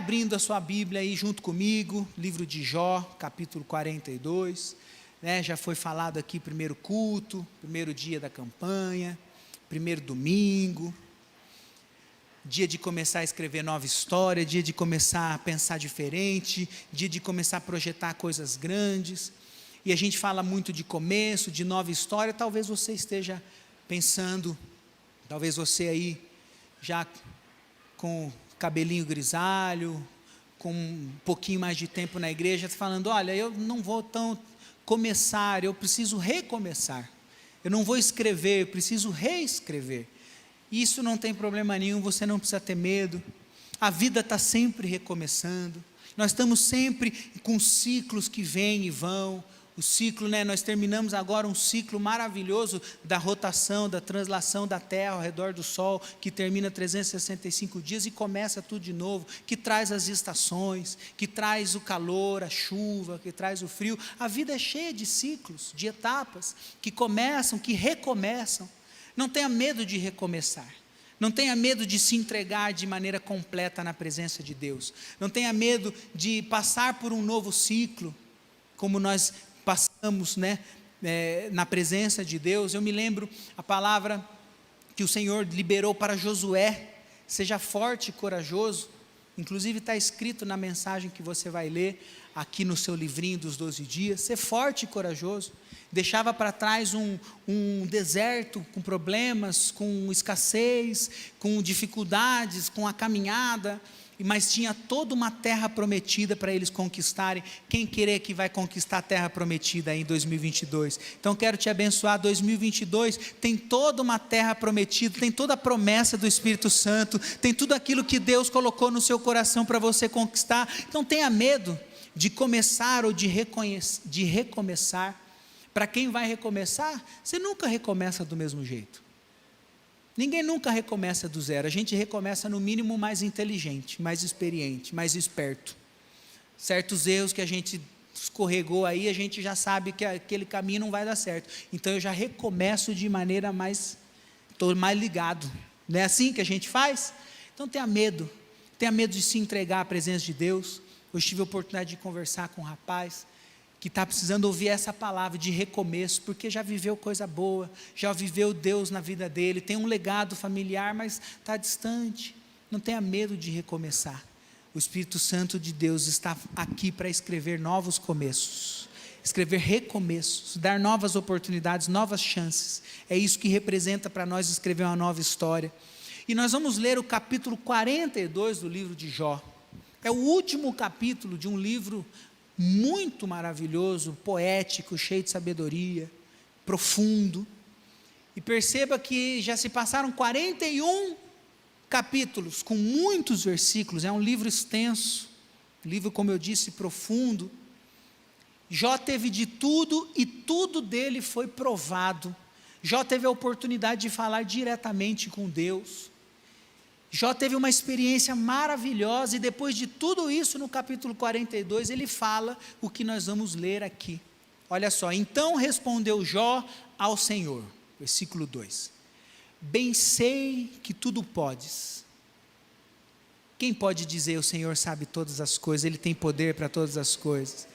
abrindo a sua Bíblia aí junto comigo, livro de Jó, capítulo 42, né? Já foi falado aqui, primeiro culto, primeiro dia da campanha, primeiro domingo, dia de começar a escrever nova história, dia de começar a pensar diferente, dia de começar a projetar coisas grandes, e a gente fala muito de começo, de nova história. Talvez você esteja pensando, talvez você aí, já com cabelinho grisalho, com um pouquinho mais de tempo na igreja, está falando: olha, eu não vou começar, eu preciso recomeçar, eu não vou escrever, eu preciso reescrever. Isso não tem problema nenhum, você não precisa ter medo, a vida está sempre recomeçando, nós estamos sempre com ciclos que vêm e vão. O ciclo, né, nós terminamos agora um ciclo maravilhoso da rotação, da translação da Terra ao redor do Sol, que termina 365 dias e começa tudo de novo, que traz as estações, que traz o calor, a chuva, que traz o frio. A vida é cheia de ciclos, de etapas, que começam, que recomeçam. Não tenha medo de recomeçar, não tenha medo de se entregar de maneira completa na presença de Deus, não tenha medo de passar por um novo ciclo, como nós passamos, né, na presença de Deus. Eu me lembro a palavra que o Senhor liberou para Josué: seja forte e corajoso. Inclusive está escrito na mensagem que você vai ler aqui no seu livrinho dos 12 dias, ser forte e corajoso. Deixava para trás um deserto com problemas, com escassez, com dificuldades, com a caminhada, mas tinha toda uma terra prometida para eles conquistarem. Quem querer que vai conquistar a terra prometida aí em 2022? Então quero te abençoar. 2022 tem toda uma terra prometida, tem toda a promessa do Espírito Santo, tem tudo aquilo que Deus colocou no seu coração para você conquistar. Então tenha medo de começar ou de recomeçar. Para quem vai recomeçar, você nunca recomeça do mesmo jeito. Ninguém nunca recomeça do zero. A gente recomeça no mínimo mais inteligente, mais experiente, mais esperto. Certos erros que a gente escorregou aí, a gente já sabe que aquele caminho não vai dar certo. Então eu já recomeço de maneira estou mais ligado. Não é assim que a gente faz? Então tenha medo de se entregar à presença de Deus. Hoje tive a oportunidade de conversar com um rapaz que está precisando ouvir essa palavra de recomeço, porque já viveu coisa boa, já viveu Deus na vida dele, tem um legado familiar, mas está distante. Não tenha medo de recomeçar. O Espírito Santo de Deus está aqui para escrever novos começos, escrever recomeços, dar novas oportunidades, novas chances. É isso que representa para nós escrever uma nova história. E nós vamos ler o capítulo 42 do livro de Jó. É o último capítulo de um livro muito maravilhoso, poético, cheio de sabedoria, profundo. E perceba que já se passaram 41 capítulos, com muitos versículos. É um livro extenso, um livro, como eu disse, profundo. Jó teve de tudo e tudo dele foi provado. Jó teve a oportunidade de falar diretamente com Deus. Jó teve uma experiência maravilhosa, e depois de tudo isso, no capítulo 42, ele fala o que nós vamos ler aqui. Olha só: então respondeu Jó ao Senhor, versículo 2: bem sei que tudo podes. Quem pode dizer o Senhor sabe todas as coisas, Ele tem poder para todas as coisas?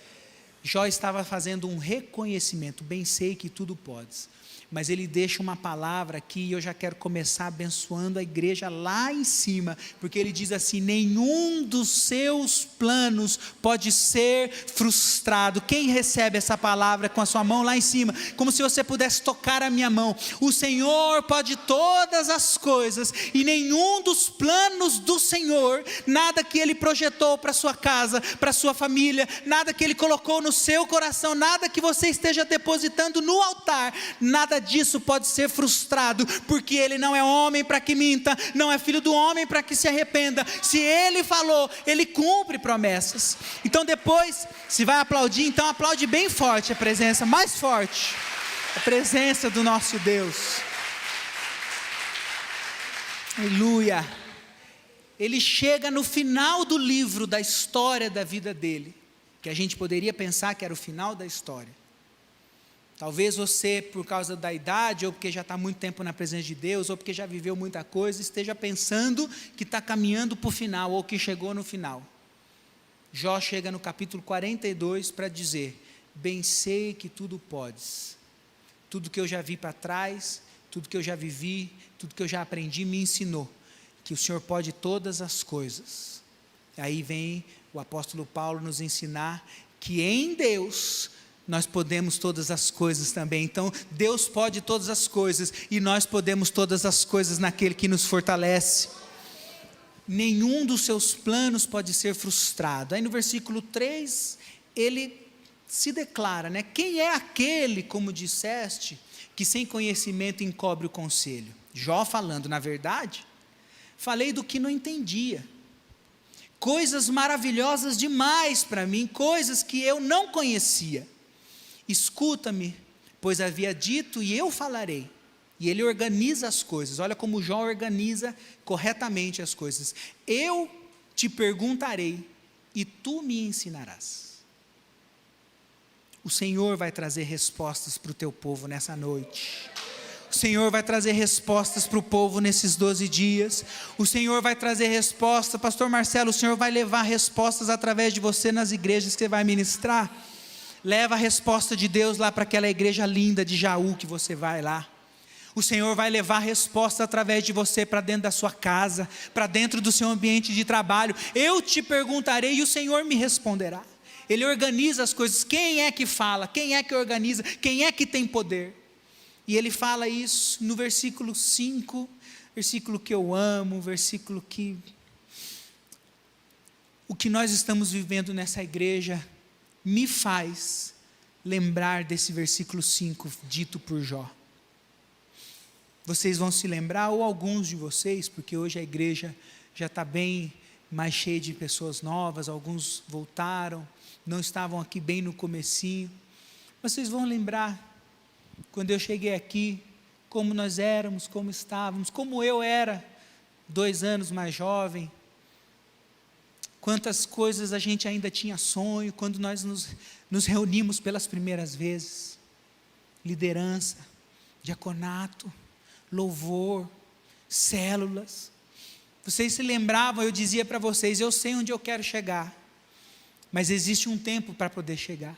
Jó estava fazendo um reconhecimento: bem sei que tudo podes. Mas ele deixa uma palavra aqui, e eu já quero começar abençoando a igreja lá em cima, porque ele diz assim: nenhum dos seus planos pode ser frustrado. Quem recebe essa palavra com a sua mão lá em cima, como se você pudesse tocar a minha mão? O Senhor pode todas as coisas, e nenhum dos planos do Senhor, nada que Ele projetou para a sua casa, para a sua família, nada que Ele colocou no seu coração, nada que você esteja depositando no altar, nada disso pode ser frustrado, porque Ele não é homem para que minta, não é filho do homem para que se arrependa. Se Ele falou, Ele cumpre promessas. Então depois, se vai aplaudir, então aplaude bem forte a presença, mais forte, a presença do nosso Deus. Aleluia. Ele chega no final do livro da história da vida dele, que a gente poderia pensar que era o final da história. Talvez você, por causa da idade, ou porque já está muito tempo na presença de Deus, ou porque já viveu muita coisa, esteja pensando que está caminhando para o final, ou que chegou no final. Jó chega no capítulo 42 para dizer: bem sei que tudo podes, tudo que eu já vi para trás, tudo que eu já vivi, tudo que eu já aprendi me ensinou que o Senhor pode todas as coisas. Aí vem o apóstolo Paulo nos ensinar que em Deus nós podemos todas as coisas também. Então Deus pode todas as coisas e nós podemos todas as coisas naquele que nos fortalece. Nenhum dos seus planos pode ser frustrado. Aí no versículo 3 ele se declara, né? Quem é aquele, como disseste, que sem conhecimento encobre o conselho? Jó falando, na verdade, falei do que não entendia, coisas maravilhosas demais para mim, coisas que eu não conhecia. Escuta-me, pois havia dito e eu falarei. E ele organiza as coisas. Olha como Jó organiza corretamente as coisas. Eu te perguntarei e tu me ensinarás. O Senhor vai trazer respostas para o teu povo nessa noite. O Senhor vai trazer respostas para o povo nesses 12 dias. O Senhor vai trazer respostas. Pastor Marcelo, o Senhor vai levar respostas através de você nas igrejas que você vai ministrar. Leva a resposta de Deus lá para aquela igreja linda de Jaú que você vai lá. O Senhor vai levar a resposta através de você para dentro da sua casa, para dentro do seu ambiente de trabalho. Eu te perguntarei e o Senhor me responderá. Ele organiza as coisas. Quem é que fala? Quem é que organiza? Quem é que tem poder? E ele fala isso no versículo 5, versículo que eu amo, versículo que... O que nós estamos vivendo nessa igreja me faz lembrar desse versículo 5 dito por Jó. Vocês vão se lembrar, ou alguns de vocês, porque hoje a igreja já está bem mais cheia de pessoas novas, alguns voltaram, não estavam aqui bem no comecinho. Vocês vão lembrar, quando eu cheguei aqui, como nós éramos, como estávamos, como eu era 2 anos mais jovem, quantas coisas a gente ainda tinha sonho, quando nós nos reunimos pelas primeiras vezes, liderança, diaconato, louvor, células. Vocês se lembravam, eu dizia para vocês, eu sei onde eu quero chegar, mas existe um tempo para poder chegar.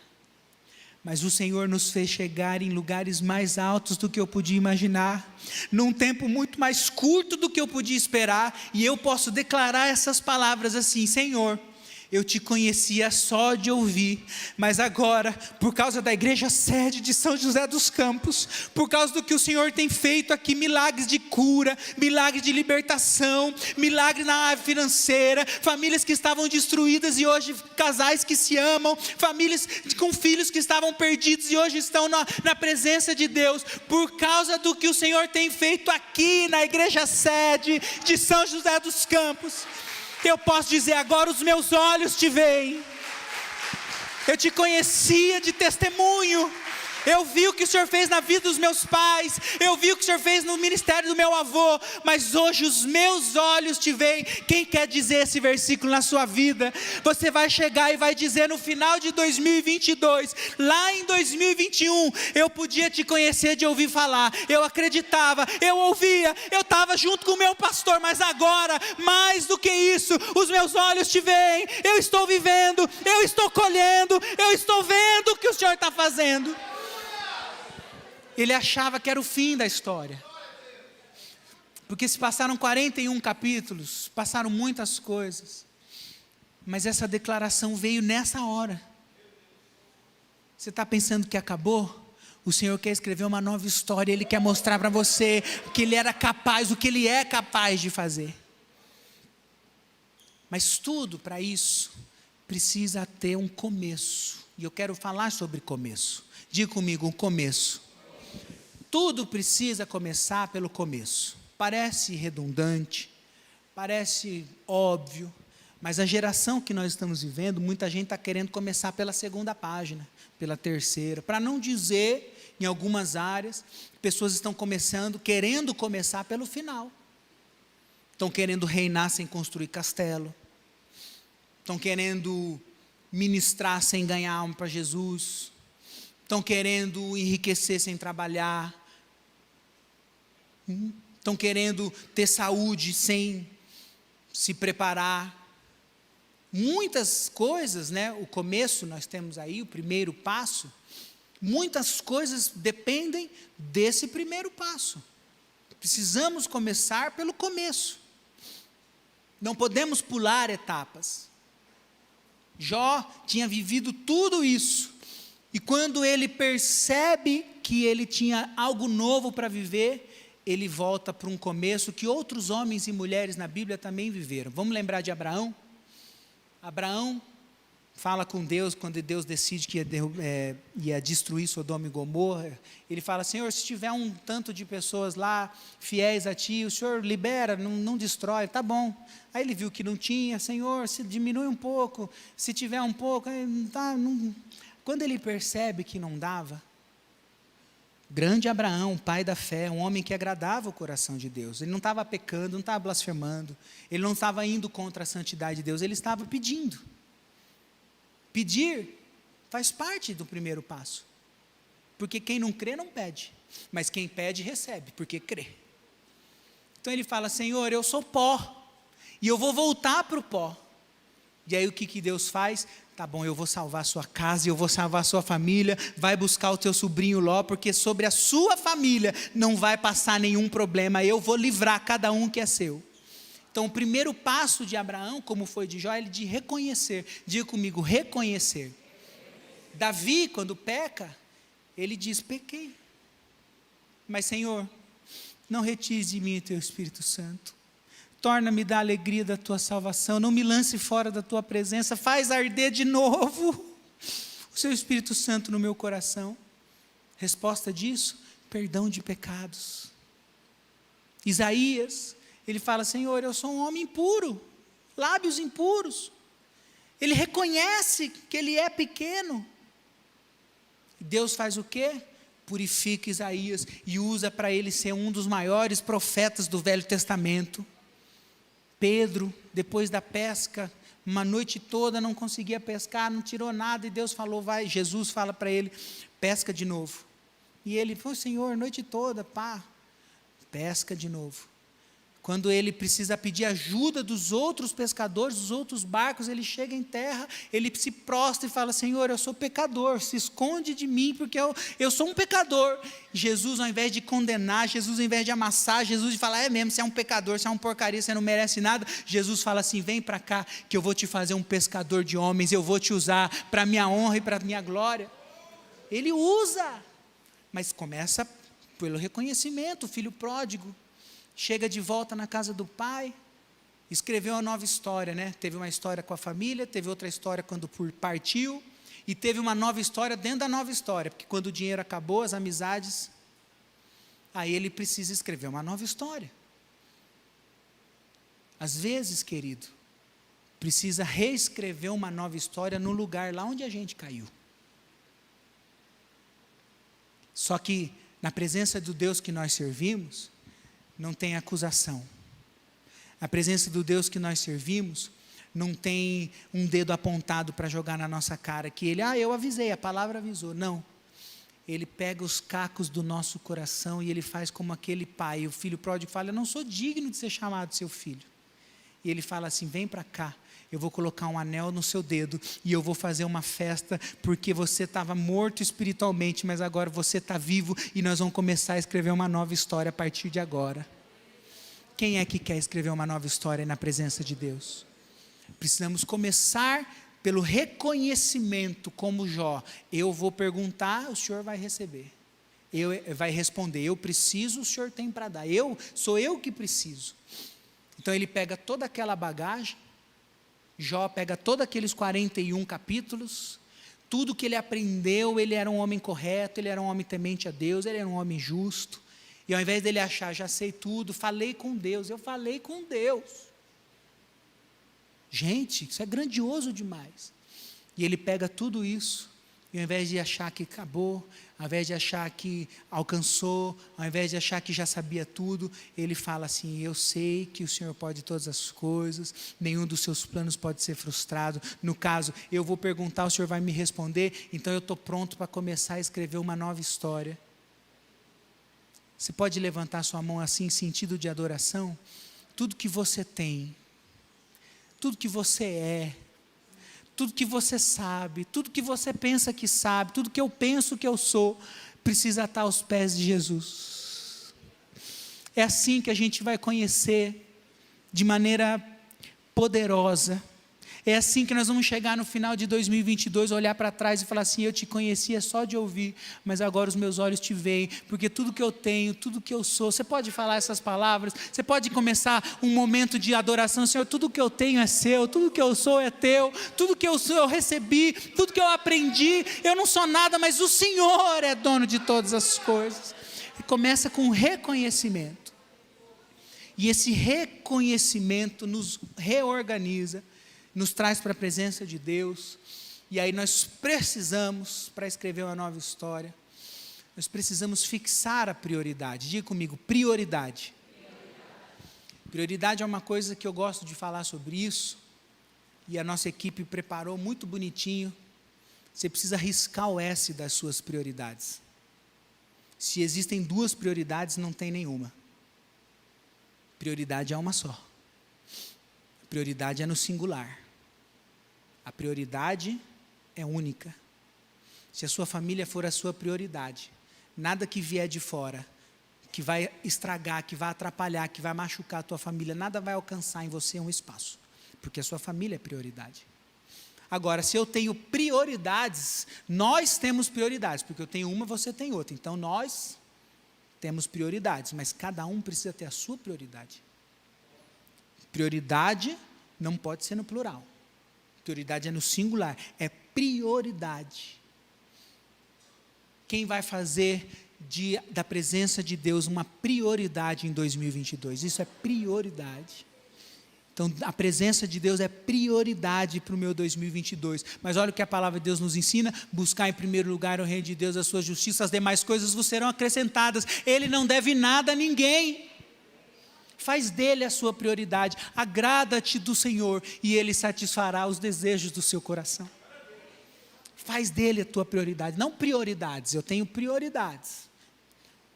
Mas o Senhor nos fez chegar em lugares mais altos do que eu podia imaginar, num tempo muito mais curto do que eu podia esperar, e eu posso declarar essas palavras assim: Senhor, eu te conhecia só de ouvir, mas agora, por causa da igreja sede de São José dos Campos, por causa do que o Senhor tem feito aqui, milagres de cura, milagres de libertação, milagre na área financeira, famílias que estavam destruídas e hoje casais que se amam, famílias com filhos que estavam perdidos e hoje estão na presença de Deus, por causa do que o Senhor tem feito aqui na igreja sede de São José dos Campos, eu posso dizer agora: os meus olhos te veem. Eu te conhecia de testemunho. Eu vi o que o Senhor fez na vida dos meus pais, eu vi o que o Senhor fez no ministério do meu avô, mas hoje os meus olhos te veem. Quem quer dizer esse versículo na sua vida? Você vai chegar e vai dizer no final de 2022, lá em 2021, eu podia te conhecer de ouvir falar, eu acreditava, eu ouvia, eu estava junto com o meu pastor, mas agora, mais do que isso, os meus olhos te veem, eu estou vivendo, eu estou colhendo, eu estou vendo o que o Senhor está fazendo. Ele achava que era o fim da história, porque se passaram 41 capítulos, passaram muitas coisas, mas essa declaração veio nessa hora. Você está pensando que acabou? O Senhor quer escrever uma nova história, Ele quer mostrar para você que Ele era capaz, o que Ele é capaz de fazer. Mas tudo para isso precisa ter um começo, e eu quero falar sobre começo. Diga comigo, um começo. Tudo precisa começar pelo começo. Parece redundante, parece óbvio, mas a geração que nós estamos vivendo, muita gente está querendo começar pela 2ª página, pela 3ª, para não dizer, em algumas áreas, pessoas estão querendo começar pelo final. Estão querendo reinar sem construir castelo, estão querendo ministrar sem ganhar alma para Jesus, estão querendo enriquecer sem trabalhar, estão querendo ter saúde sem se preparar, Muitas coisas, né, o começo nós temos aí, o primeiro passo, muitas coisas dependem desse primeiro passo. Precisamos começar pelo começo. Não podemos pular etapas. Jó tinha vivido tudo isso, e quando ele percebe que ele tinha algo novo para viver, ele volta para um começo que outros homens e mulheres na Bíblia também viveram. Vamos lembrar de Abraão? Abraão fala com Deus, quando Deus decide que ia destruir Sodoma e Gomorra, ele fala: Senhor, se tiver um tanto de pessoas lá, fiéis a Ti, o Senhor libera, não destrói, tá bom. Aí ele viu que não tinha: Senhor, se diminui um pouco, se tiver um pouco, quando ele percebe que não dava, grande Abraão, pai da fé, um homem que agradava o coração de Deus, ele não estava pecando, não estava blasfemando, ele não estava indo contra a santidade de Deus, ele estava pedindo. Pedir faz parte do primeiro passo, porque quem não crê não pede, mas quem pede recebe, porque crê. Então ele fala: Senhor, eu sou pó, e eu vou voltar para o pó. E aí o que Deus faz? Tá bom, eu vou salvar a sua casa, eu vou salvar a sua família, vai buscar o teu sobrinho Ló, porque sobre a sua família não vai passar nenhum problema, eu vou livrar cada um que é seu. Então o primeiro passo de Abraão, como foi de Jó, é de reconhecer. Diga comigo: reconhecer. Davi, quando peca, ele diz: pequei, mas Senhor, não retires de mim o teu Espírito Santo, torna-me da alegria da tua salvação, não me lance fora da tua presença, faz arder de novo o seu Espírito Santo no meu coração. Resposta disso: perdão de pecados. Isaías, ele fala: Senhor, eu sou um homem impuro, lábios impuros. Ele reconhece que ele é pequeno. Deus faz o quê? Purifica Isaías e usa para ele ser um dos maiores profetas do Velho Testamento. Pedro, depois da pesca, uma noite toda não conseguia pescar, não tirou nada, e Deus falou: vai, Jesus fala para ele: pesca de novo. E ele falou: Senhor, noite toda, pesca de novo. Quando ele precisa pedir ajuda dos outros pescadores, dos outros barcos, ele chega em terra, ele se prostra e fala: Senhor, eu sou pecador, se esconde de mim, porque eu sou um pecador. Jesus, ao invés de condenar, Jesus, ao invés de amassar, Jesus de falar: é mesmo, você é um pecador, você é um porcaria, você não merece nada, Jesus fala assim: vem para cá, que eu vou te fazer um pescador de homens, eu vou te usar para a minha honra e para a minha glória. Ele usa, mas começa pelo reconhecimento. O filho pródigo chega de volta na casa do pai, escreveu uma nova história, né? Teve uma história com a família, teve outra história quando partiu, e teve uma nova história dentro da nova história, porque quando o dinheiro acabou, as amizades, aí ele precisa escrever uma nova história. Às vezes, querido, precisa reescrever uma nova história no lugar lá onde a gente caiu. Só que na presença do Deus que nós servimos, não tem acusação. A presença do Deus que nós servimos não tem um dedo apontado para jogar na nossa cara, que ele: eu avisei, a palavra avisou. Não. Ele pega os cacos do nosso coração e ele faz como aquele pai. O filho pródigo fala: eu não sou digno de ser chamado seu filho. E ele fala assim: vem para cá, eu vou colocar um anel no seu dedo e eu vou fazer uma festa, porque você estava morto espiritualmente, mas agora você está vivo, e nós vamos começar a escrever uma nova história a partir de agora. Quem é que quer escrever uma nova história na presença de Deus? Precisamos começar pelo reconhecimento, como Jó. Eu vou perguntar, o Senhor vai receber. Vai responder: eu preciso, o Senhor tem para dar. Sou eu que preciso. Então ele pega toda aquela bagagem, Jó pega todos aqueles 41 capítulos, tudo que ele aprendeu. Ele era um homem correto, ele era um homem temente a Deus, ele era um homem justo, e ao invés dele achar: já sei tudo, falei com Deus, eu falei com Deus. Gente, isso é grandioso demais. E ele pega tudo isso, e ao invés de achar que acabou, ao invés de achar que alcançou, ao invés de achar que já sabia tudo, ele fala assim: eu sei que o Senhor pode todas as coisas, nenhum dos seus planos pode ser frustrado. No caso, eu vou perguntar, o Senhor vai me responder, então eu estou pronto para começar a escrever uma nova história. Você pode levantar sua mão assim, em sentido de adoração? Tudo que você tem, tudo que você é, tudo que você sabe, tudo que você pensa que sabe, tudo que eu penso que eu sou, precisa estar aos pés de Jesus. É assim que a gente vai conhecer de maneira poderosa. É assim que nós vamos chegar no final de 2022, olhar para trás e falar assim: eu te conhecia só de ouvir, mas agora os meus olhos te veem, porque tudo que eu tenho, tudo que eu sou. Você pode falar essas palavras, você pode começar um momento de adoração: Senhor, tudo que eu tenho é seu, tudo que eu sou é teu, tudo que eu sou eu recebi, tudo que eu aprendi, eu não sou nada, mas o Senhor é dono de todas as coisas. E começa com reconhecimento, e esse reconhecimento nos reorganiza, nos traz para a presença de Deus. E aí nós precisamos, para escrever uma nova história, nós precisamos fixar a prioridade. Diga comigo, prioridade. Prioridade é uma coisa que eu gosto de falar sobre isso, e a nossa equipe preparou muito bonitinho. Você precisa riscar o S das suas prioridades. Se existem duas prioridades, não tem nenhuma. Prioridade é uma só. A prioridade é no singular. A prioridade é única. Se a sua família for a sua prioridade, nada que vier de fora, que vai estragar, que vai atrapalhar, que vai machucar a tua família, nada vai alcançar em você um espaço, porque a sua família é prioridade. Agora, se eu tenho prioridades, nós temos prioridades, porque eu tenho uma, você tem outra, então nós temos prioridades, mas cada um precisa ter a sua prioridade. Prioridade não pode ser no plural. Prioridade é no singular, é prioridade. Quem vai fazer da presença de Deus uma prioridade em 2022? Isso é prioridade. Então, a presença de Deus é prioridade para o meu 2022. Mas olha o que a palavra de Deus nos ensina: buscar em primeiro lugar o reino de Deus, a sua justiça, as demais coisas vos serão acrescentadas. Ele não deve nada a ninguém. Faz dele a sua prioridade, agrada-te do Senhor e Ele satisfará os desejos do seu coração. Faz dele a tua prioridade, não prioridades. Eu tenho prioridades.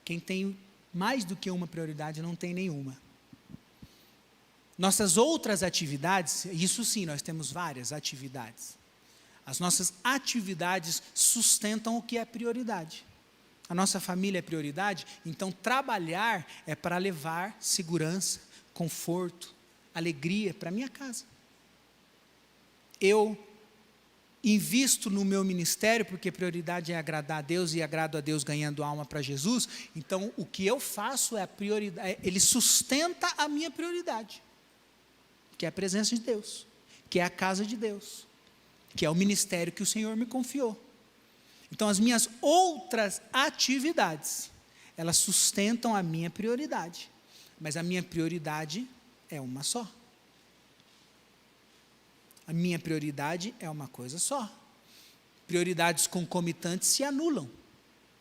Quem tem mais do que uma prioridade não tem nenhuma. Nossas outras atividades, isso sim, nós temos várias atividades. As nossas atividades sustentam o que é prioridade. A nossa família é prioridade, então trabalhar é para levar segurança, conforto, alegria para a minha casa. Eu invisto no meu ministério, porque prioridade é agradar a Deus, e agrado a Deus ganhando alma para Jesus. Então o que eu faço é a prioridade, ele sustenta a minha prioridade, que é a presença de Deus, que é a casa de Deus, que é o ministério que o Senhor me confiou. Então as minhas outras atividades, elas sustentam a minha prioridade, mas a minha prioridade é uma só. A minha prioridade é uma coisa só. Prioridades concomitantes se anulam,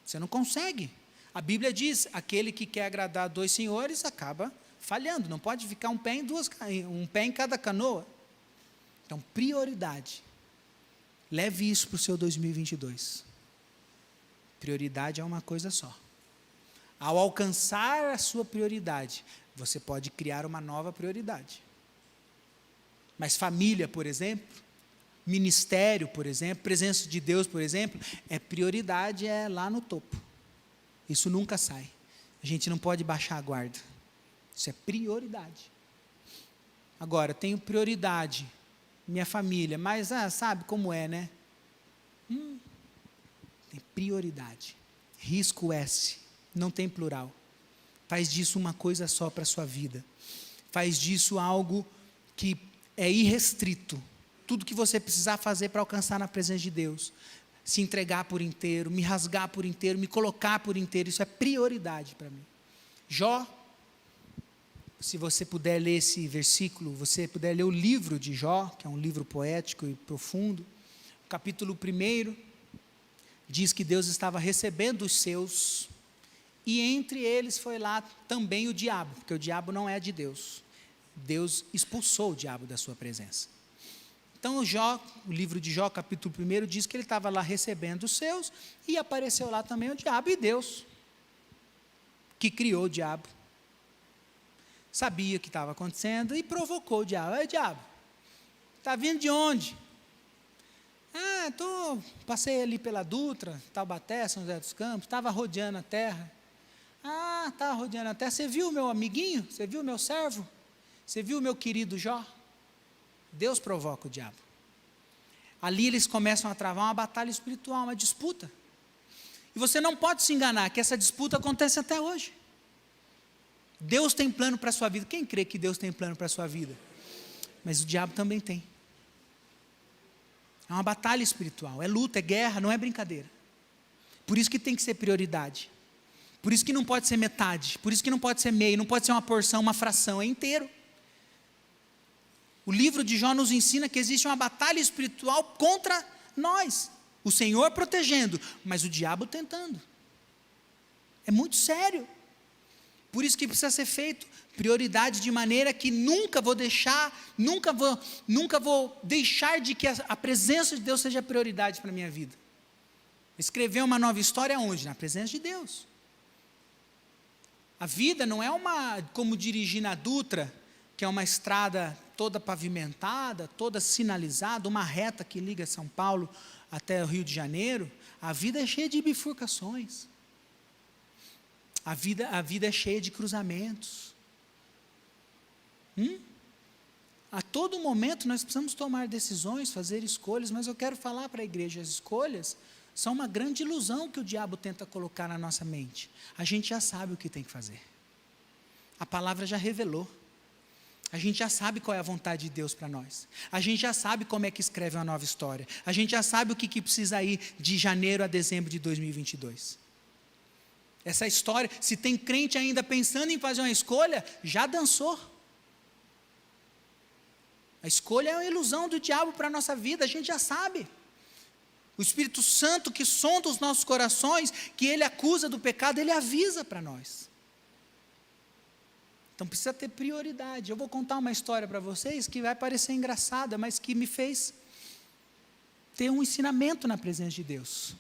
você não consegue. A Bíblia diz: aquele que quer agradar a dois senhores acaba falhando, não pode ficar um pé em cada canoa. Então prioridade, leve isso para o seu 2022. Prioridade é uma coisa só. Ao alcançar a sua prioridade, você pode criar uma nova prioridade. Mas família, por exemplo, ministério, por exemplo, presença de Deus, por exemplo, prioridade é lá no topo. Isso nunca sai. A gente não pode baixar a guarda. Isso é prioridade. Agora, tenho prioridade, minha família, mas sabe como é, né? Tem prioridade. Risco S, não tem plural. Faz disso uma coisa só para a sua vida. Faz disso algo que é irrestrito. Tudo que você precisar fazer para alcançar na presença de Deus. Se entregar por inteiro, me rasgar por inteiro, me colocar por inteiro. Isso é prioridade para mim. Jó, se você puder ler esse versículo, você puder ler o livro de Jó, que é um livro poético e profundo. Capítulo 1 diz que Deus estava recebendo os seus, e entre eles foi lá também o diabo, porque o diabo não é de Deus. Deus expulsou o diabo da sua presença. Então o livro de Jó, capítulo 1, diz que ele estava lá recebendo os seus, e apareceu lá também o diabo, e Deus, que criou o diabo, sabia o que estava acontecendo e provocou o diabo. Diabo, está vindo de onde? Passei ali pela Dutra, Taubaté, São José dos Campos, estava rodeando a terra. Estava rodeando a terra. Você viu o meu amiguinho? Você viu o meu servo? Você viu o meu querido Jó? Deus provoca o diabo. Ali eles começam a travar uma batalha espiritual, uma disputa. E você não pode se enganar que essa disputa acontece até hoje. Deus tem plano para a sua vida. Quem crê que Deus tem plano para a sua vida? Mas o diabo também tem. É uma batalha espiritual, é luta, é guerra, não é brincadeira. Por isso que tem que ser prioridade. Por isso que não pode ser metade, por isso que não pode ser meio, não pode ser uma porção, uma fração, é inteiro. O livro de Jó nos ensina que existe uma batalha espiritual contra nós. O Senhor protegendo, mas o diabo tentando. É muito sério. Por isso que precisa ser feito prioridade, de maneira que nunca vou deixar de que a presença de Deus seja prioridade para a minha vida. Escrever uma nova história onde? Na presença de Deus. A vida não é como dirigir na Dutra, que é uma estrada toda pavimentada, toda sinalizada, uma reta que liga São Paulo até o Rio de Janeiro. A vida é cheia de bifurcações. A vida é cheia de cruzamentos. A todo momento nós precisamos tomar decisões, fazer escolhas, mas eu quero falar para a igreja, as escolhas são uma grande ilusão que o diabo tenta colocar na nossa mente. A gente já sabe o que tem que fazer. A palavra já revelou. A gente já sabe qual é a vontade de Deus para nós. A gente já sabe como é que escreve uma nova história. A gente já sabe o que precisa ir de janeiro a dezembro de 2022. Essa história, se tem crente ainda pensando em fazer uma escolha, já dançou. A escolha é uma ilusão do diabo para a nossa vida, a gente já sabe. O Espírito Santo que sonda os nossos corações, que ele acusa do pecado, ele avisa para nós. Então precisa ter prioridade. Eu vou contar uma história para vocês que vai parecer engraçada, mas que me fez ter um ensinamento na presença de Deus.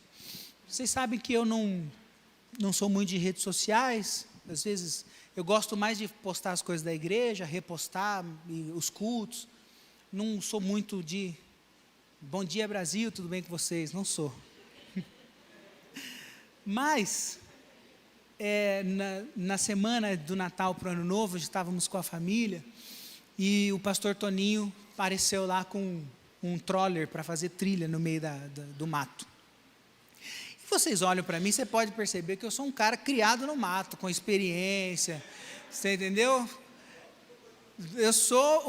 Vocês sabem que eu não sou muito de redes sociais, às vezes eu gosto mais de postar as coisas da igreja, repostar os cultos. Não sou muito de bom dia Brasil, tudo bem com vocês? Não sou. Mas na semana do Natal para o Ano Novo, estávamos com a família e o pastor Toninho apareceu lá com um troller para fazer trilha no meio do mato. E vocês olham para mim, você pode perceber que eu sou um cara criado no mato, com experiência, você entendeu? Eu sou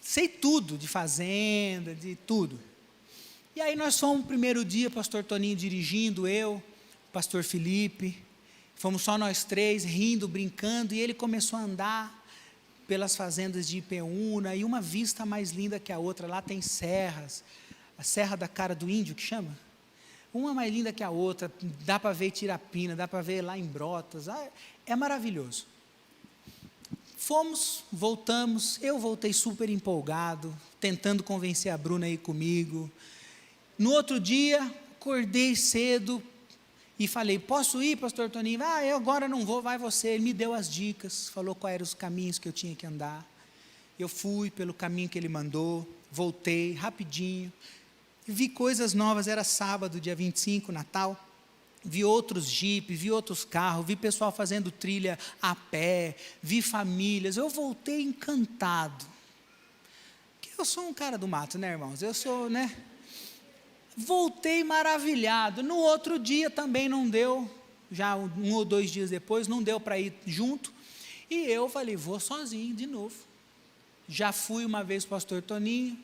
sei tudo de fazenda, de tudo. E aí nós fomos no primeiro dia, pastor Toninho dirigindo, eu, pastor Felipe, fomos só nós três, rindo, brincando, e ele começou a andar pelas fazendas de Ipeúna, e uma vista mais linda que a outra. Lá tem serras, a Serra da Cara do Índio, que chama? Uma mais linda que a outra, dá para ver Tirapina, dá para ver lá em Brotas, é maravilhoso. Fomos, voltamos, eu voltei super empolgado, tentando convencer a Bruna a ir comigo. No outro dia, acordei cedo e falei, posso ir, pastor Toninho? Eu agora não vou, vai você. Ele me deu as dicas, falou quais eram os caminhos que eu tinha que andar. Eu fui pelo caminho que ele mandou, voltei rapidinho, vi coisas novas, era sábado, dia 25, Natal. Vi outros jipes, vi outros carros, vi pessoal fazendo trilha a pé, vi famílias. Eu voltei encantado. Porque eu sou um cara do mato, né, irmãos? Eu sou, Voltei maravilhado. No outro dia também não deu, já 1 ou 2 dias depois, não deu para ir junto. E eu falei, vou sozinho de novo. Já fui uma vez com o pastor Toninho,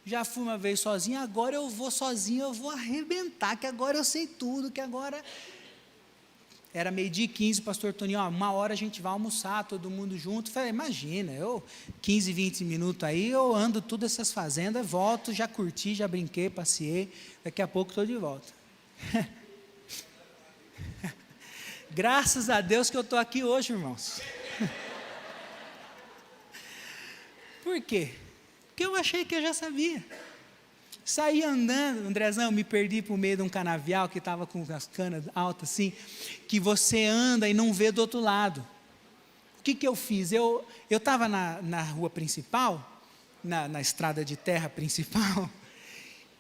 já fui uma vez sozinho, agora eu vou sozinho, eu vou arrebentar, que agora eu sei tudo, que agora... Era 12h15, pastor Toninho, 1h a gente vai almoçar, todo mundo junto. Falei, imagina, 15, 20 minutos aí, eu ando todas essas fazendas, volto, já curti, já brinquei, passeei, daqui a pouco estou de volta. Graças a Deus que eu estou aqui hoje, irmãos. Por quê? Porque eu achei que eu já sabia. Saí andando, Andrezão, me perdi por meio de um canavial que estava com as canas altas assim, que você anda e não vê do outro lado. O que eu fiz? Eu estava na rua principal, na estrada de terra principal,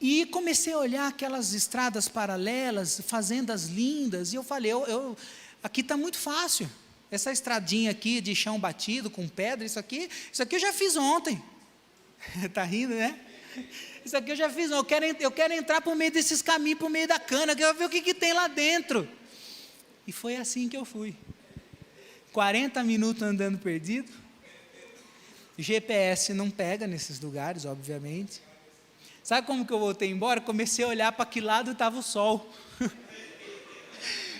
E comecei a olhar aquelas estradas paralelas, fazendas lindas, e eu falei, aqui está muito fácil, essa estradinha aqui de chão batido, com pedra, isso aqui eu já fiz ontem. Está rindo, né? Isso aqui eu já fiz ontem, eu quero entrar por meio desses caminhos, por meio da cana, eu quero ver o que tem lá dentro. E foi assim que eu fui. 40 minutos andando perdido, GPS não pega nesses lugares, obviamente. Sabe como que eu voltei embora? Comecei a olhar para que lado estava o sol.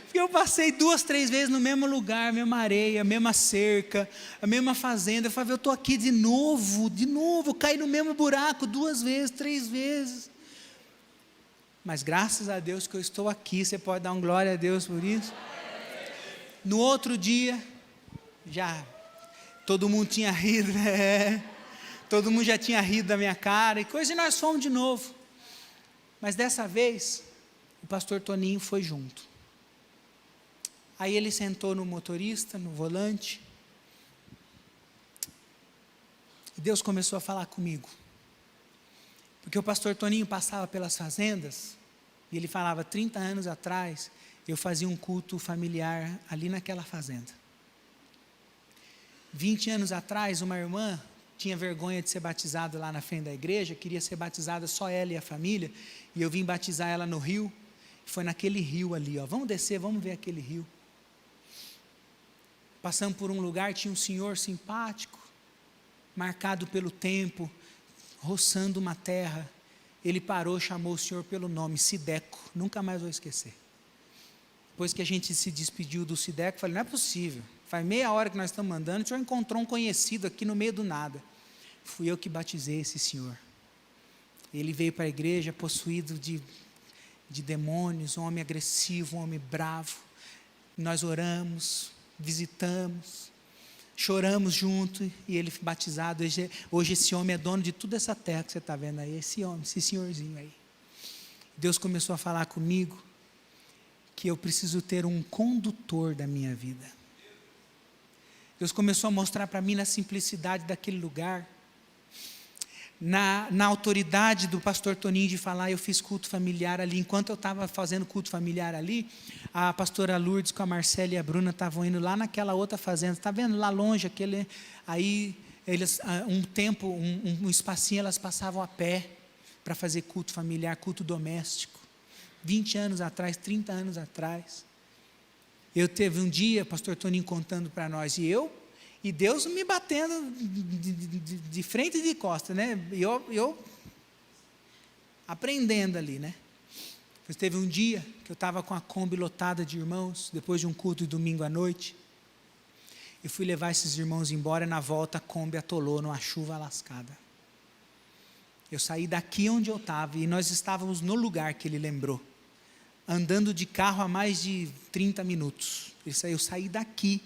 Porque eu passei 2, 3 vezes no mesmo lugar, a mesma areia, a mesma cerca, a mesma fazenda. Eu falei, eu estou aqui de novo, caí no mesmo buraco 2 vezes, 3 vezes. Mas graças a Deus que eu estou aqui, você pode dar um glória a Deus por isso? No outro dia, já todo mundo tinha rido, né? Todo mundo já tinha rido da minha cara e coisa, e nós fomos de novo. Mas dessa vez, o pastor Toninho foi junto. Aí ele sentou no motorista, no volante, e Deus começou a falar comigo. Porque o pastor Toninho passava pelas fazendas, e ele falava, 30 anos atrás, eu fazia um culto familiar ali naquela fazenda. 20 anos atrás, uma irmã tinha vergonha de ser batizada lá na frente da igreja, queria ser batizada só ela e a família, e eu vim batizar ela no rio, foi naquele rio ali, vamos descer, vamos ver aquele rio. Passamos por um lugar, tinha um senhor simpático, marcado pelo tempo, roçando uma terra, ele parou, chamou o senhor pelo nome, Sideco, nunca mais vou esquecer. Depois que a gente se despediu do Sideco, falei, não é possível, faz meia hora que nós estamos andando, o senhor encontrou um conhecido aqui no meio do nada. Fui eu que batizei esse senhor. Ele veio para a igreja possuído de demônios, um homem agressivo, um homem bravo. Nós oramos, visitamos, choramos junto, e ele foi batizado. Hoje esse homem é dono de toda essa terra que você está vendo aí, esse homem, esse senhorzinho aí. Deus começou a falar comigo, que eu preciso ter um condutor da minha vida. Deus começou a mostrar para mim na simplicidade daquele lugar, na autoridade do pastor Toninho de falar, eu fiz culto familiar ali, enquanto eu estava fazendo culto familiar ali, a pastora Lourdes com a Marcela e a Bruna estavam indo lá naquela outra fazenda, está vendo lá longe, aí eles, um espacinho, elas passavam a pé, para fazer culto familiar, culto doméstico, 20 anos atrás, 30 anos atrás, eu teve um dia, pastor Toninho contando para nós, e Deus me batendo de frente e de costa, né? E eu aprendendo ali, né? Pois teve um dia que eu estava com a Kombi lotada de irmãos, depois de um culto de domingo à noite, e fui levar esses irmãos embora, e na volta a Kombi atolou numa chuva lascada. Eu saí daqui onde eu estava, e nós estávamos no lugar que ele lembrou, andando de carro a mais de 30 minutos. Eu saí daqui,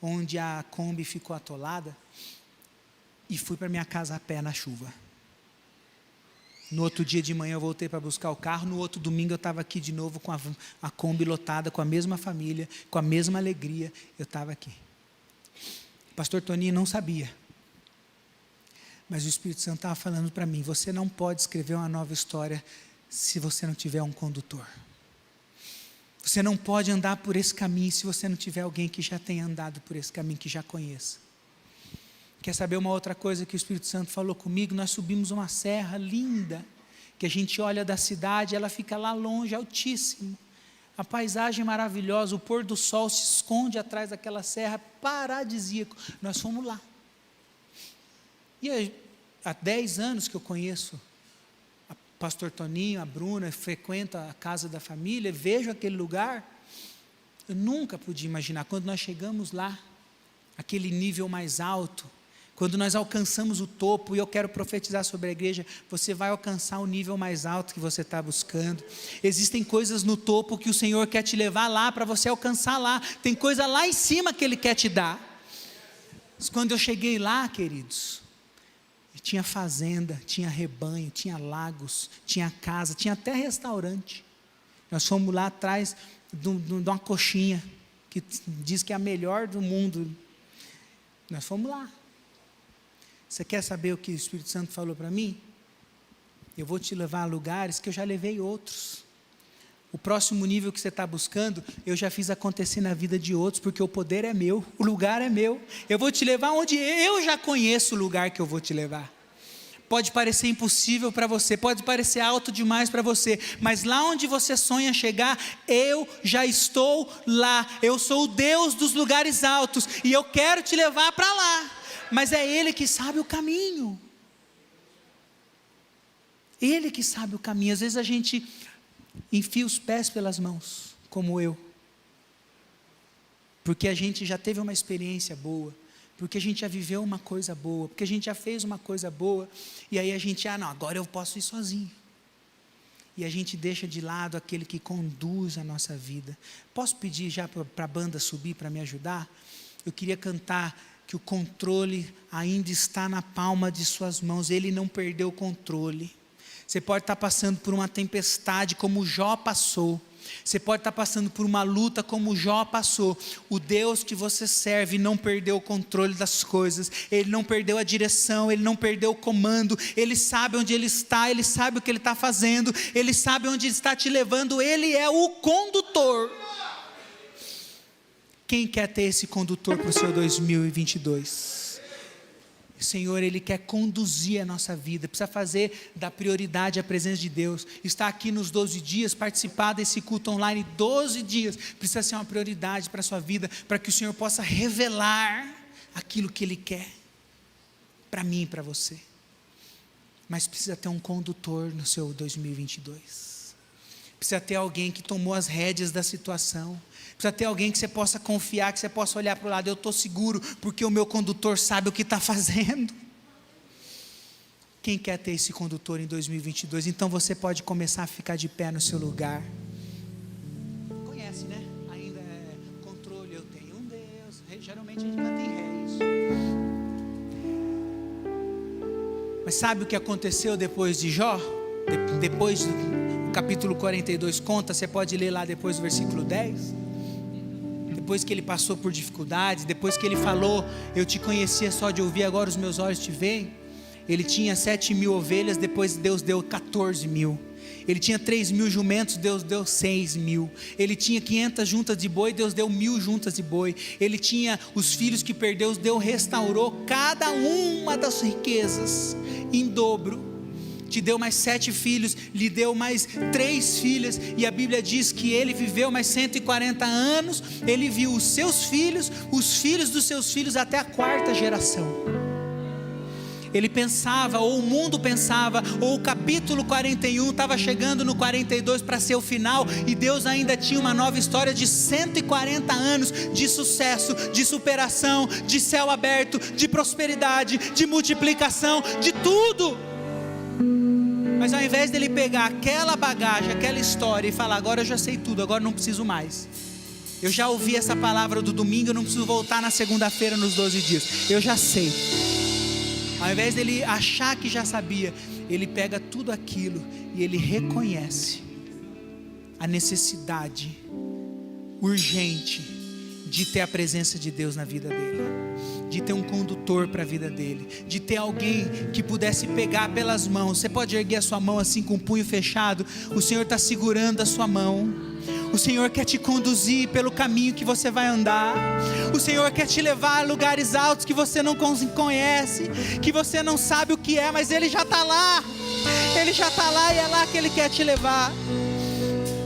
onde a Kombi ficou atolada, e fui para minha casa a pé na chuva. No outro dia de manhã eu voltei para buscar o carro, no outro domingo eu estava aqui de novo com a Kombi lotada, com a mesma família, com a mesma alegria, eu estava aqui. O pastor Toninho não sabia, mas o Espírito Santo estava falando para mim, você não pode escrever uma nova história se você não tiver um condutor. Você não pode andar por esse caminho se você não tiver alguém que já tenha andado por esse caminho, que já conheça. Quer saber uma outra coisa que o Espírito Santo falou comigo? Nós subimos uma serra linda, que a gente olha da cidade, ela fica lá longe, altíssimo. A paisagem maravilhosa, o pôr do sol se esconde atrás daquela serra, paradisíaco. Nós fomos lá. E há 10 anos que eu conheço pastor Toninho, a Bruna, frequento a casa da família, vejo aquele lugar, eu nunca podia imaginar, quando nós chegamos lá, aquele nível mais alto, quando nós alcançamos o topo, e eu quero profetizar sobre a igreja, você vai alcançar o nível mais alto que você está buscando, existem coisas no topo que o Senhor quer te levar lá, para você alcançar lá, tem coisa lá em cima que Ele quer te dar. Mas quando eu cheguei lá, queridos, tinha fazenda, tinha rebanho, tinha lagos, tinha casa, tinha até restaurante. Nós fomos lá atrás de uma coxinha, que diz que é a melhor do mundo. Nós fomos lá. Você quer saber o que o Espírito Santo falou para mim? Eu vou te levar a lugares que eu já levei outros. O próximo nível que você está buscando, eu já fiz acontecer na vida de outros, porque o poder é meu, o lugar é meu. Eu vou te levar onde eu já conheço o lugar que eu vou te levar. Pode parecer impossível para você, pode parecer alto demais para você, mas lá onde você sonha chegar, eu já estou lá. Eu sou o Deus dos lugares altos, e eu quero te levar para lá, mas é Ele que sabe o caminho. Ele que sabe o caminho. Às vezes a gente enfia os pés pelas mãos, como eu, porque a gente já teve uma experiência boa, porque a gente já viveu uma coisa boa, porque a gente já fez uma coisa boa, e aí a gente, não, agora eu posso ir sozinho, e a gente deixa de lado aquele que conduz a nossa vida. Posso pedir já para a banda subir para me ajudar? Eu queria cantar que o controle ainda está na palma de suas mãos, Ele não perdeu o controle. Você pode estar passando por uma tempestade como Jó passou. Você pode estar passando por uma luta como Jó passou. O Deus que você serve não perdeu o controle das coisas. Ele não perdeu a direção, Ele não perdeu o comando. Ele sabe onde Ele está, Ele sabe o que Ele está fazendo, Ele sabe onde Ele está te levando. Ele é o condutor. Quem quer ter esse condutor para o seu 2022? O Senhor, Ele quer conduzir a nossa vida, precisa fazer da prioridade a presença de Deus. Estar aqui nos 12 dias, participar desse culto online 12 dias, precisa ser uma prioridade para a sua vida, para que o Senhor possa revelar aquilo que Ele quer, para mim e para você. Mas precisa ter um condutor no seu 2022, precisa ter alguém que tomou as rédeas da situação, precisa ter alguém que você possa confiar, que você possa olhar para o lado. Eu estou seguro, porque o meu condutor sabe o que está fazendo. Quem quer ter esse condutor em 2022? Então você pode começar a ficar de pé no seu lugar. Conhece, né? Ainda é controle, eu tenho um Deus. Geralmente a gente mantém ré, isso. Mas sabe o que aconteceu depois de Jó? Depois do capítulo 42 conta, você pode ler lá depois do versículo 10. Depois que ele passou por dificuldades, depois que ele falou, eu te conhecia só de ouvir, agora os meus olhos te veem. Ele tinha 7.000 ovelhas, depois Deus deu 14.000. Ele tinha 3.000 jumentos, Deus deu 6.000. Ele tinha 500 juntas de boi, Deus deu 1.000 juntas de boi. Ele tinha os filhos que perdeu, Deus restaurou cada uma das riquezas em dobro. Te deu mais 7 filhos, lhe deu mais 3 filhas, e a Bíblia diz que ele viveu mais 140 anos, ele viu os seus filhos, os filhos dos seus filhos, até a 4ª geração. Ele pensava, ou o mundo pensava, ou o capítulo 41 estava chegando no 42 para ser o final, e Deus ainda tinha uma nova história de 140 anos de sucesso, de superação, de céu aberto, de prosperidade, de multiplicação, de tudo. Mas ao invés dele pegar aquela bagagem, aquela história e falar, agora eu já sei tudo, agora não preciso mais, eu já ouvi essa palavra do domingo, eu não preciso voltar na segunda-feira nos 12 dias, eu já sei. Ao invés dele achar que já sabia, ele pega tudo aquilo e ele reconhece a necessidade urgente de ter a presença de Deus na vida dele, de ter um condutor para a vida dele, de ter alguém que pudesse pegar pelas mãos. Você pode erguer a sua mão assim com o punho fechado, o Senhor está segurando a sua mão, o Senhor quer te conduzir pelo caminho que você vai andar, o Senhor quer te levar a lugares altos que você não conhece, que você não sabe o que é, mas Ele já está lá, Ele já está lá, e é lá que Ele quer te levar.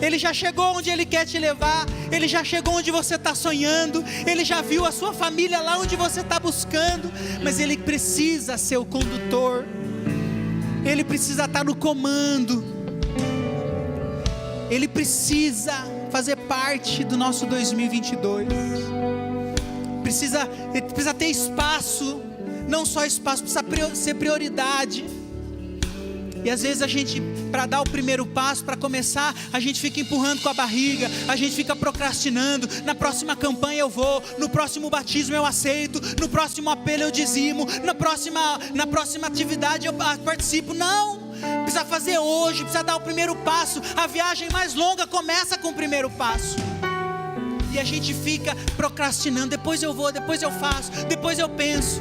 Ele já chegou onde Ele quer te levar, Ele já chegou onde você está sonhando, Ele já viu a sua família lá onde você está buscando, mas Ele precisa ser o condutor, Ele precisa estar no comando, Ele precisa fazer parte do nosso 2022, precisa ter espaço, não só espaço, precisa ser prioridade. E às vezes a gente, para dar o primeiro passo, para começar, a gente fica empurrando com a barriga, a gente fica procrastinando. Na próxima campanha eu vou, no próximo batismo eu aceito, no próximo apelo eu dizimo, na próxima atividade eu participo. Não, precisa fazer hoje, precisa dar o primeiro passo. A viagem mais longa começa com o primeiro passo. E a gente fica procrastinando, depois eu vou, depois eu faço, depois eu penso.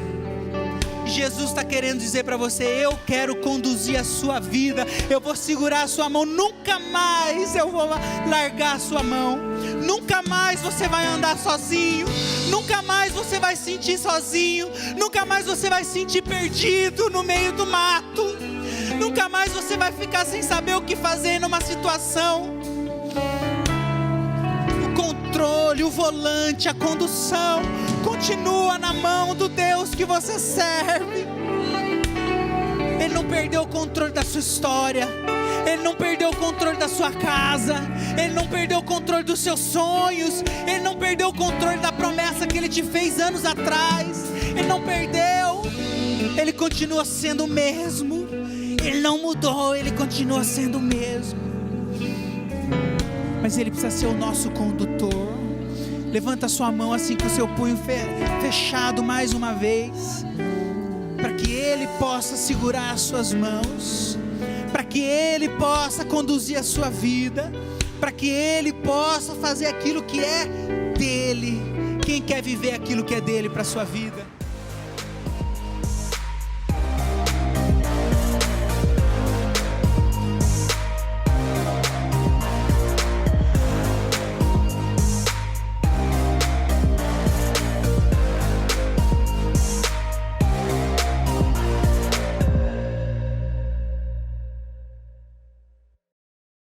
Jesus está querendo dizer para você: eu quero conduzir a sua vida, eu vou segurar a sua mão, nunca mais eu vou largar a sua mão, nunca mais você vai andar sozinho, nunca mais você vai se sentir sozinho, nunca mais você vai se sentir perdido no meio do mato, nunca mais você vai ficar sem saber o que fazer numa situação. O controle, o volante, a condução continua na mão do Deus que você serve. Ele não perdeu o controle da sua história, Ele não perdeu o controle da sua casa, Ele não perdeu o controle dos seus sonhos, Ele não perdeu o controle da promessa que Ele te fez anos atrás. Ele não perdeu, Ele continua sendo o mesmo, Ele não mudou, Ele continua sendo o mesmo. Mas Ele precisa ser o nosso condutor. Levanta a sua mão assim com o seu punho fechado mais uma vez, para que Ele possa segurar as suas mãos, para que Ele possa conduzir a sua vida, para que Ele possa fazer aquilo que é dele. Quem quer viver aquilo que é dele para a sua vida?